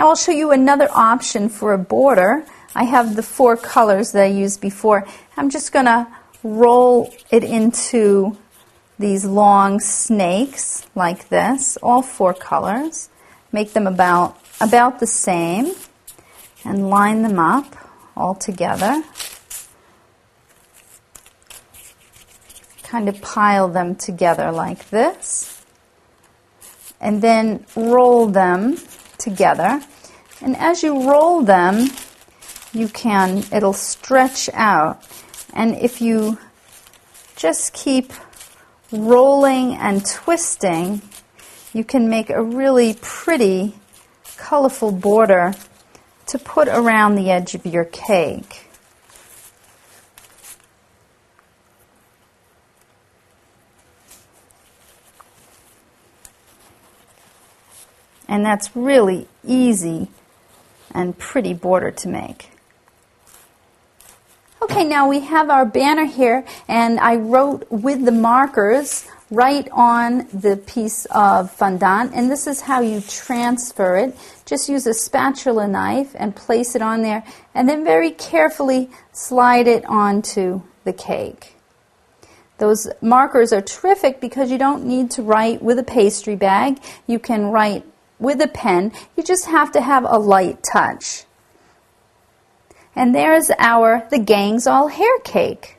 Now I'll show you another option for a border. I have the 4 colors that I used before. I'm just going to roll it into these long snakes like this, all 4 colors. Make them about the same and line them up all together. Kind of pile them together like this. And then roll them together. And as you roll them, it'll stretch out. And if you just keep rolling and twisting, you can make a really pretty, colorful border to put around the edge of your cake. And that's really easy and pretty border to make. Okay, now we have our banner here, and I wrote with the markers right on the piece of fondant, and this is how you transfer it. Just use a spatula knife and place it on there, and then very carefully slide it onto the cake. Those markers are terrific because you don't need to write with a pastry bag. You can write with a pen. You just have to have a light touch. And there's the Gang's All Hair cake.